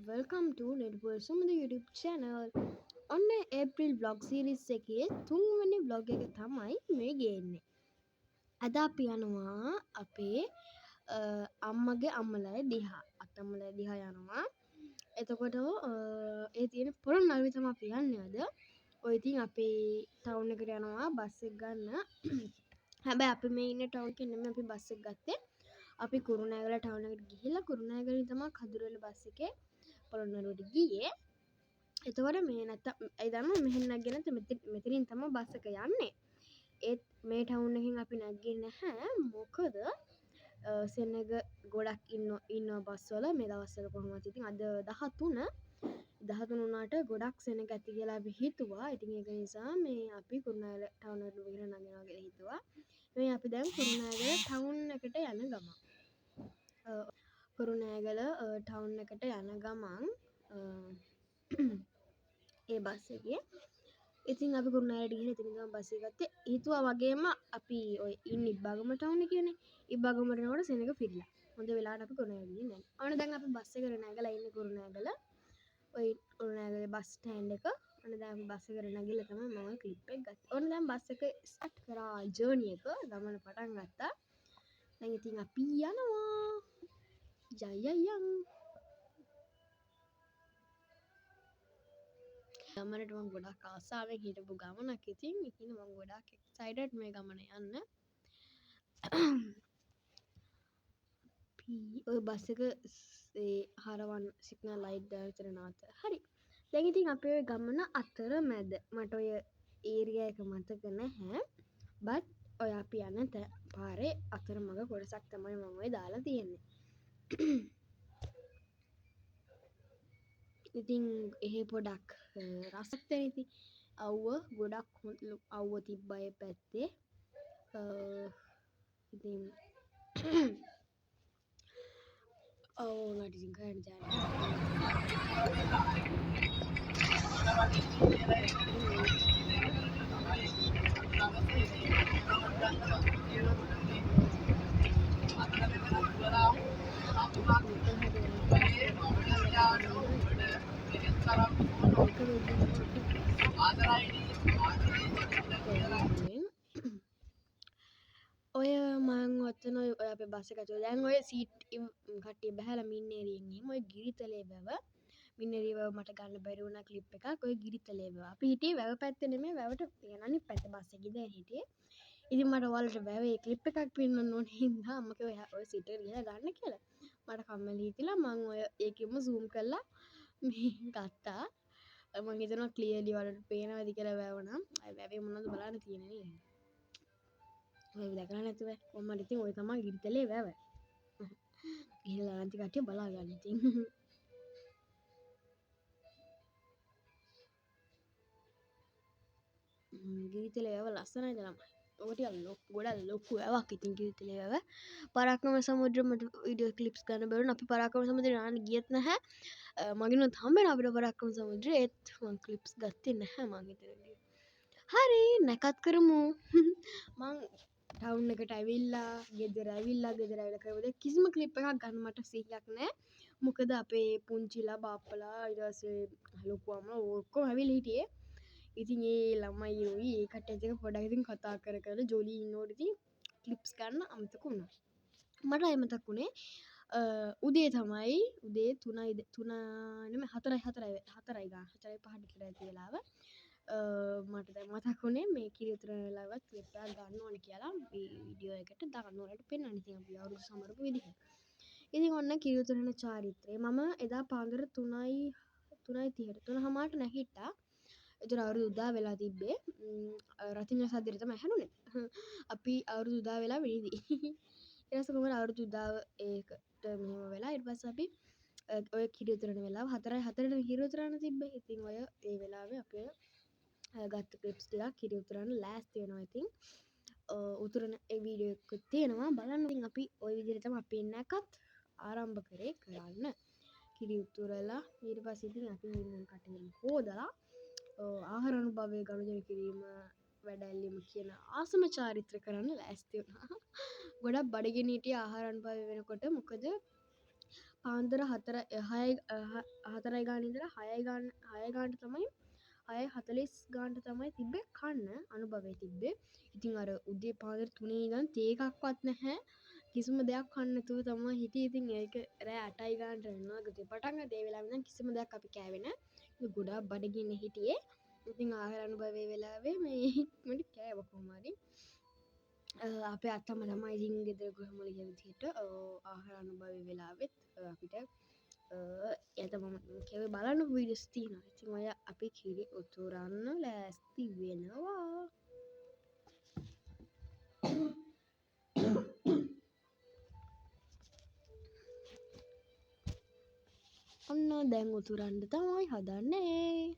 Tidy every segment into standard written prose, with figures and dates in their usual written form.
welcome to Network Sumada YouTube channel. ඔන්න April vlog series එකේ තුන්වෙනි vlog එක තමයි මේ ගේන්නේ. අද අපි යනවා අපේ අම්මගේ අම්මලා දිහා අතම්මලා දිහා යනවා. එතකොට ඒ තියෙන පොළොන්නරුවේ තමයි අපි යන්නේ අද. ඔය ඉතින් අපේ ටවුන් එකට යනවා බස් එක ගන්න. හැබැයි අපි මේ ඉන්න ටවුන් එකේ නෙමෙයි අපි බස් එක ගත්තේ. අපි කුරුණෑගල ටවුන් එකට ගිහිල්ලා කුරුණෑගලින් තමයි කඳුරවැල බස් එකේ පොළොන්නරුවට ගියේ. එතකොට මේ නැත්තම් ඒ දන්නවා මෙහෙන් නැග්ගේ නැත්නම් මෙතනින් තමයි බස් එක යන්නේ. ඒත් මේ ටවුන් එකෙන් අපි නැග්ගේ නැහැ. මොකද සෙනග ගොඩක් ඉන්නවා බස් වල මේ දවස්වල කොහොමද ඉතින් අද 13 වුණාට ගොඩක් සෙනග ඇති කියලා අපි හිතුවා. ඉතින් ඒක නිසා මේ අපි කුරුණෑගල ටවුන් එකට ගිහින් නගිනවා කියලා හිතුවා. මේ අපි දැන් කුරුණෑගල ටවුන් එකට යන ගමන් කුරුණෑගල ටවුන් එකට යන ගමන් ඒ බස් එකේ ඉතින් අපි කුරුණෑගලට ගිහින් ඉතින් ගම බස් එක ගත්තේ. හිතුවා වගේම අපි ඔය ඉන්නේ ඉබ්බාගම ටවුන් එකේනේ. ඉබ්බාගමට යනකොට සෙනඟ පිරিলা. හොඳ වෙලාවට අපි කුරුණෑගල ගිහින් දැන්. ඔන්න දැන් අපි බස් එකට නැගලා ඉන්නේ කුරුණෑගල. ඔය කුරුණෑගල බස් ස්ටෑන්ඩ් එක. ඔන්න දැන් අපි බස් එකට නැගිලා තමයි මම ක්ලිප් එක ගත්තේ. ඔන්න දැන් බස් එක ස්ටාර්ට් කරා ජර්නි එක. ගමන පටන් ගත්තා. දැන් ඉතින් අපි යනවා. ජයයන් ගමනට මම ගොඩක් ආසාවෙන් හිටපු ගමනක් ඉතින් මම ගොඩක් එක්සයිටඩ් මේ ගමන යන්න. ඔය බස් එක හරවන් සිග්නල් ලයිට් දාලා විතර නවත්තා. හරි. දැන් ඉතින් අපි ඔය ගමන අතර මැද මට ඔය ඒරියා එක මතක නැහැ. බට් ඔය අපි යන පාරේ අතරමඟ කොටසක් තමයි මම ඔය දාලා තියෙන්නේ. ඉතින් එහෙ පොඩක් රසක් දැන ඉතින් අව්ව ගොඩක් අව්ව තිබ්බා ඒ පැත්තේ. ඉතින් උනාට ඉතින් කරන්න ජාන ඔය මං ඔත්තන ඔය අපේ බස් එක ඇතුලේ දැන් ඔය සීට් කට්ටිය බහැලා මින්නේරියෙන් ගිහින් ඔය ගිරිතලේ වැව මින්නේරිය වැව මට ගන්න බැරි වුණා ක්ලිප් එකක්. ඔය ගිරිතලේ වැව අපි හිටියේ වැව පැත්තේ නෙමෙයි වැවට අනිත් පැත්තේ බස් එකේ ඉඳන් හිටියේ. ඉතින් මට ඔයාලට වැවේ ක්ලිප් එකක් පෙන්වන්න ඕනේ හින්දා අම්ම කිව්වා ඔය සීට් එක ගිහලා ගන්න කියලා. මට කම්මැලි හිතිලා මං ඔය ඒකෙම zoom කරලා මේ ගත්තා. මං හිතනවා ක්ලියර්ලි ඔයාලට පේනවද කියලා වැව නම්. වැවේ මොනවද බලන්න තියෙන්නේ නේ. ඔය දැකලා නැතුව කොහමද ඉතින් ඔය තමයි ගිරිතලේ වැව. ගිහලා අන්ති කට්ටිය බලා ගන්න ඉතින්. ගිරිතලේ වැව ලස්සනයිද ළමයි. ඔක ටිකක් ගොඩක් ලොකු වැවක් ඉතින් ගිරිතලේ වැව. පරාක්‍රම සමුද්‍රෙ මට වීඩියෝ ක්ලිප්ස් ගන්න බැරුණා. අපි පරාක්‍රම සමුද්‍රේ යන්න ගියෙත් නැහැ. මගිනුත් හම්බෙන අපිට පරාක්‍රම සමුද්‍රේ ඒත් මම ක්ලිප්ස් ගත්තේ නැහැ මං හිතන්නේ. හරි නැකත් කරමු. මං ටවුන් එකට ඇවිල්ලා ගෙදර ඇවිල්ලා කරවද කිසිම ක්ලිප් එකක් ගන්න මට සිහියක් නැහැ. මොකද අපේ පුංචිලා බාප්පලා ඊට පස්සේ ලොකු අම්මලා ඔක්කොම ඇවිල්ලා හිටියේ. ඉතින් ඒ ළමයි රොයි ඒ කට්ටියත් එක්ක පොඩක් ඉතින් කතා කර ජොලි ඉන්නකොට ඉතින් ක්ලිප්ස් ගන්න අමතක වුණා. මට අය මතක් වුණේ උදේ තමයි උදේ 3 නෙමෙයි 4යි 5ට විතර ඇති වෙලාව. මට දැන් මතක් වුණේ මේ කිරි උතුරන වෙලාවත් ක්ලිප් එකක් ගන්න ඕනේ කියලා වීඩියෝ එකට දාන්න ඕනට පෙන්වන්න. ඉතින් අපි අවුරුදු සමරපු විදිහ. ඉතින් ඔන්න කිරි උතුරන චාරිත්‍රය මම එදා පාන්දර 3:30ට 3:00ට නැගිට්ටා. එතන අවුරුදු උදා වෙලා තිබ්බේ. රතිඤ්ඤ සද්දෙට තමයි හැනුනේ. අපි අවුරුදු උදා වෙලා වෙනිදි. ඊට පස්සේ කොහමද අවුරුදු උදාව ඒකට මෙහෙම වෙලා ඊට පස්සේ අපි ඔය කිරි උතුරන වෙලාව 4:04ට කිරි උතුරන්න තිබ්බේ. ඉතින් ඔය ඒ වෙලාවේ අපි ගත්ත ක්ලිප්ස් ටිකක් කිරි උතුරන්න ලෑස්ති වෙනවා. ඉතින් උතුරන ඒ වීඩියෝ එකක් තියෙනවා බලන්න. ඉතින් අපි ওই විදිහට තමයි අපි නැකත් ආරම්භ කරන්න. කිරි උතුරලා ඊට පස්සේ ඉතින් අපි කටේම හොදලා ආහාර අනුභවය ගනුදෙනු කිරීම වැඩැල්ලීම කියන ආසම චාරිත්‍ර කරන්න ලෑස්ති වුණා. ගොඩක් බඩගිනි හිටියේ ආහාර අනුභවය වෙනකොට. මොකද පාන්දර 4 ගාන ඉඳලා 6 ගානට තමයි 6:40 ගානට තමයි තිබ්බේ කන්න අනුභවය තිබ්බේ. ඉතින් අර උදේ පාන්දර 3 ඉඳන් තේ එකක්වත් නැහැ. කිසිම දෙයක් කන්න නැතුව තමයි හිටියේ. ඉතින් ඒක රෑ 8යි ගානට වෙනවා ගියේ පටන් ගත්ත. ඒ වෙලාවෙ ඉඳන් කිසිම දෙයක් අපි කෑවේ නැහැ. ඉතින් ගොඩාක් බඩගින්න හිටියේ. ඉතින් ආහාර අනුභවයේ වෙලාවේ මේ ඉක්මනට කෑවා කොහොම හරි. අපේ අත්තම තමයි ඉතින් ගෙදර ගොහමල ගිය විදිහට ආහාර අනුභවයේ වෙලාවෙත් අපිට එත මම කෙවේ බලන්න වීඩියෝස් තියෙනවා. ඉතින් ඔය අපි කිරි උතුරන්න ලෑස්ති වෙනවා. ඔන්න දැන් උතුරන්න තමයි හදන්නේ.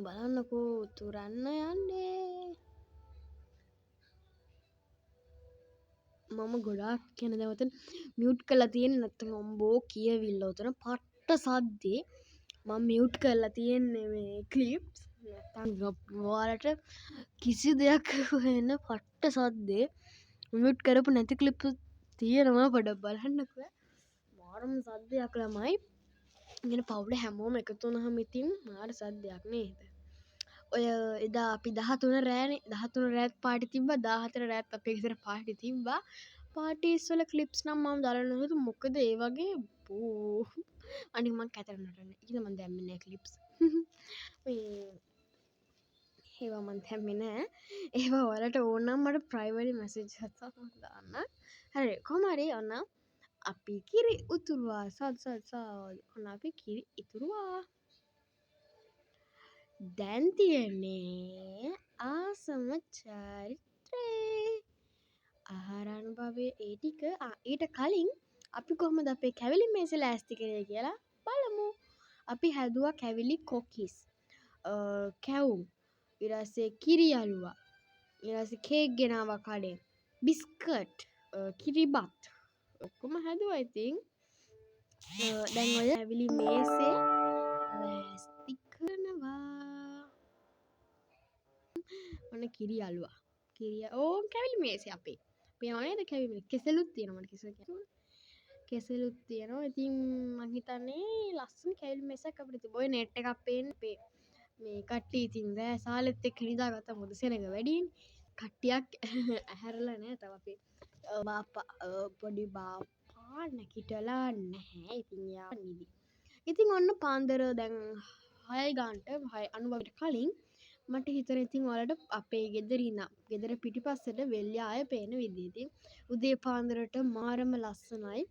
බලන්නකෝ උතුරන්න යන්නේ. මම ගොඩාක් කියන දැවත මියුට් කරලා තියෙන නැත්නම් ඔම්බෝ කියවිල්ල උතන පට්ට සද්දේ මම මියුට් කරලා තියෙන්නේ මේ ක්ලිප්ස් නැත්නම් ඔයාලට කිසි දෙයක් වෙන පට්ට සද්දේ මියුට් කරපු නැති ක්ලිප්ස් තියෙනවා පොඩ්ඩක් බලන්නකෝ. මාරම සද්දයක් ළමයි. ඉතින් පවුල හැමෝම එකතු වුණාම ඉතින් මාර සද්දයක් නේද? ඔය එදා අපි 13 රෑනේ 13 රෑත් පාටි තිබ්බා 14 රෑත් අපේ ගෙදර පාටි තිබ්බා. පාටිස් වල ක්ලිප්ස් නම් මම දාලා නැහැ මොකද ඒ වගේ බෝ අනික මං කැතර නටන්නේ. ඒක මම දැම්මේ නැහැ ක්ලිප්ස්. මේ ඒවා මං දැම්මේ නැහැ. ඒවා ඔයාලට ඕන නම් මට ප්‍රයිවට් මැසේජ් එකක් දාන්න. හරි කොහොම හරි ඔන්න අපි කිරි උතුරුවා ඔන්න අපි කිරි ඉතුරුවා. දැන් තියෙන්නේ ආසම චරිත්‍රේ ආහාර අනුභවයේ ඒ ටික ඊට කලින් අපි කොහොමද අපේ කැවිලි මේසෙ ලෑස්ති කරේ කියලා බලමු. අපි හැදුවා කැවිලි කොකිස් කැවුම් ඊට පස්සේ කිරි අලුවා ඊට පස්සේ කේක් ගෙනාවා කඩෙන් බිස්කට් කිරිබත් ඔක්කොම හැදුවා. ඉතින් දැන් ඔය කැවිලි මේසේ ලෑස්ති කරනවා. ඔන්න කිරි අලුවා කිරිය ඕම් කැවිලි මේසේ අපේ පේනව නේද කැවිලි කෙසෙලුත් තියෙනවා මට කෙසෙලුත් තියෙනවා. ඉතින් මං හිතන්නේ ලස්සන කැවිලි මේසයක් අපිට තිබ්බ. ඔය නෙට් එකක් පේන්නේ මේ කට්ටිය ඉතින් රෑ සාලෙත් එක්ක නිදාගත්තා මොකද සෙනඟ වැඩිනේ. කට්ටියක් ඇහැරලා නැහැ තව අපේ බාප්පා පොඩි බාප්පා නැගිටලා නැහැ. ඉතින් යා නිදි. ඉතින් ඔන්න පාන්දර දැන් 6 ගානට 6 අනුභවයට කලින් මට හිතෙනවා ඉතින් ඔයාලට අපේ ගෙදර ඉන්න ගෙදර පිටිපස්සට වෙල්යාය පේන විදිහ. ඉතින් උදේ පාන්දරට මාරම ලස්සනයි.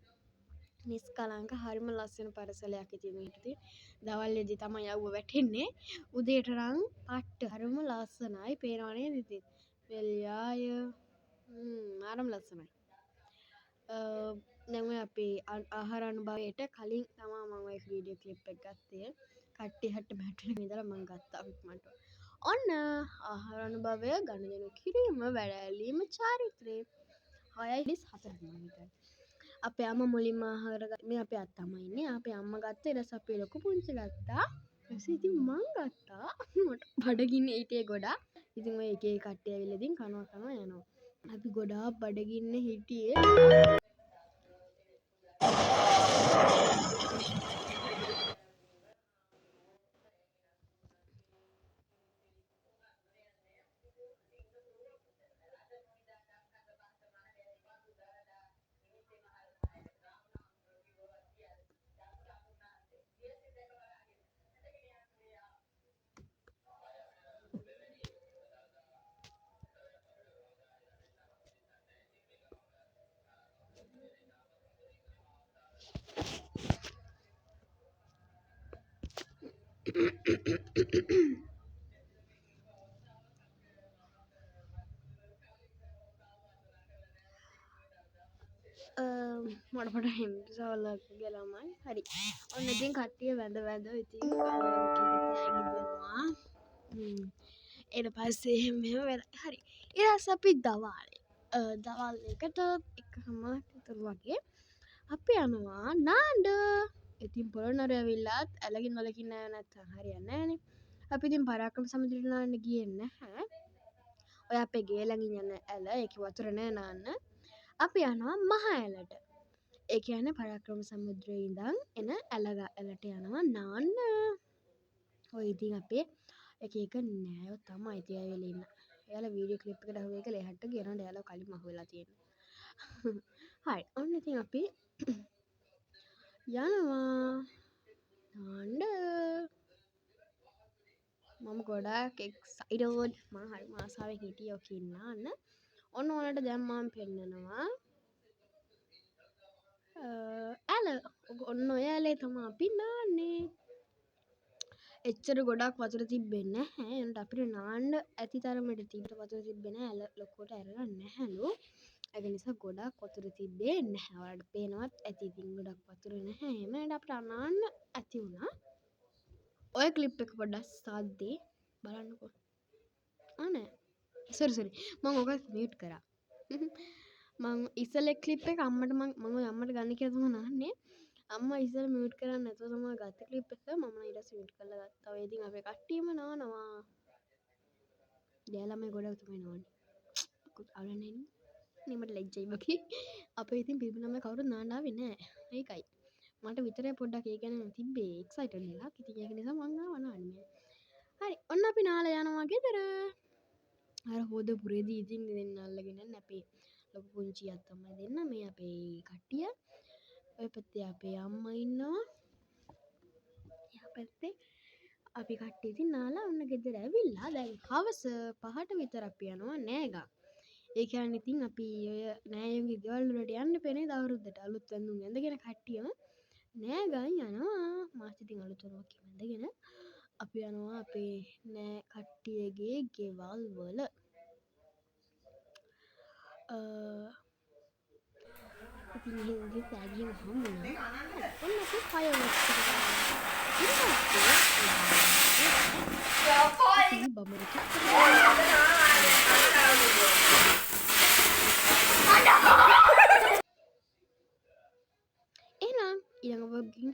නිස්කලංක හරිම ලස්සන පරිසරයක් ඉතින් ඉතින් දවල් වෙද්දි තමයි යවුව වැටෙන්නේ. උදේට නම් පට්ට හරිම ලස්සනයි පේනව නේද ඉතින් වෙල්යාය මාරම ලස්සනයි. දැන් ඔය අපේ ආහාර අනුභවයට කලින් තමයි මම ඔය වීඩියෝ ක්ලිප් එක ගත්තේ. කට්ටිය හැට බැටරි ඉඳලා මම ගත්තා ඉක්මනට. ඔන්න ආහාර අනුභවය ගනුදෙනු කිරීම වැඩැලීම චාරිත්‍රේ 6:24 මම හිතන්නේ. අපේ අම්මා මුලින්ම ආහාර මේ අපේ අත්තම්මා ඉන්නේ. අපේ අම්මා ගත්තා ඊට පස්සේ අපේ ලොකු පුංචි ගත්තා. ඊට ඉතින් මං ගත්තා. මට බඩගින්න හිටියේ ගොඩාක්. ඉතින් ඔය එක එක කට්ටිය ඇවිල්ලා ඉතින් කනවා යනවා. අපි ගොඩාක් බඩගින්න හිටියේ. මට පොඩ හිම්සවල්ලක් ගලමයි හරි ඔන්න ඉතින් කට්ටිය වැඳ ඉතින් ගිදෙනවා ඊට පස්සේ මෙහෙම වෙලා හරි ඊට පස්සේ අපි දවල් එකට එකමාරට විතර වගේ අපි යනවා නාන්න. ඉතින් පොළොන්නරු ඇවිල්ලත් ඇලගින් වලකින් නැත්තම් හරියන්නේ නැහනේ. අපි ඉතින් පරාක්‍රම සමුද්‍රයට නාන්න ගියේ නැහැ. ඔය අපේ ගේ ළඟින් යන ඇල ඒකේ වතුර නෑ නාන්න. අපි යනවා මහ ඇලට. ඒ කියන්නේ පරාක්‍රම සමුද්‍රයේ ඉඳන් එන ඇලට යනවා නාන්න. ඔය ඉතින් අපේ එක එක නෑයෝ තමයි ඉතින් ඇවිල්ලා ඉන්න. එයාලා වීඩියෝ ක්ලිප් එකට අහුව එක ලෙහට්ට ගෙනන එයාලා කලින් අහුවෙලා තියෙනවා. හරි ඔන්න ඉතින් අපි යනවා නාන්න. මම ගොඩාක් එක්සයිටඩ්. මම හරි ආසාවෙන් හිටියේ ඔක ඉන්නන්න. ඔන්න ඔයාලට දැන් මම පෙන්නනවා ඇල. ඔන්න ඔය ඇලේ තමයි අපි නාන්නේ. එච්චර ගොඩක් වතුර තිබෙන්නේ නැහැ. එනට අපිට නාන්න ඇති තරමට තිබ්බට වතුර තිබෙන්නේ නැහැ. ඇල ලොකුවට ඇරලා නැහැලු. ඒක නිසා ගොඩක් වතුර තිබ්බේ නැහැ. ඔයාලට පේනවත් ඇති ඉතින් ගොඩක් වතුර නැහැ. එහෙම නේද අපිට නාන්න ඇති වුණා. ඔය ක්ලිප් එක පොඩ්ඩක් සාද්දී බලන්නකෝ. අනේ සරි මම ඔක මියුට් කරා. මම ඉස්සෙල්ලා ක්ලිප් එක අම්මට මම අම්මට ගන්න කියලා තමයි නාන්නේ. අම්මා ඉස්සෙල්ලා මියුට් කරන්නේ නැතුව තමයි ගත්ත ක්ලිප් එක. මම ඊට පස්සේ මියුට් කරලා ගත්තා. ඔය ඉතින් අපේ කට්ටියම නානවා. දැන් ළමයි ගොඩක් තමයි නාන්නේ. අවුලන්නේ නෙමෙයි ලැජ්ජයි වගේ. අපේ ඉතින් පිරිමි ළමයි කවුරුත් නාන්න ආවේ නැහැ. ඒකයි. මට විතරේ පොඩ්ඩක් ඒ ගැන තිබ්බේ එක්සයිටඩ් එකක්. ඉතින් ඒක නිසා මං ආවා නාන්න. හරි ඔන්න අපි නාලා යනවා ගෙදර. අර හොද පුරේදී ඉතින් දෙන්න අල්ලගෙන අපේ ලොකු පුංචියක් තමයි දෙන්න මේ අපේ කට්ටිය. ඔය පැත්තේ අපේ අම්මා ඉන්නවා. එහා පැත්තේ අපි කට්ටිය ඉතින් නාලා ඔන්න ගෙදර ඇවිල්ලා දැන් හවස 5ට විතර අපි යනවා නෑගා. ඒ කියන්නේ ඉතින් අපි ඔය නෑයන්ගේ ගෙවල් වලට යන්න පෙනේ දවරුද්දට අලුත් වැඳුම් ඇඳගෙන කට්ටියම නෑගා යනවා. මාත් ඉතින් අලුත් වරුවක් ඇඳගෙන අපි යනවා අපේ නෑ කට්ටියගේ ගෙවල් වල. ඉතින් එහෙනම් සෑගියම හම්බුණා. ඔන්න අපි ෆයර්වර්ක්ස් එකට බමර එහෙනම් ඊළඟ වගකින්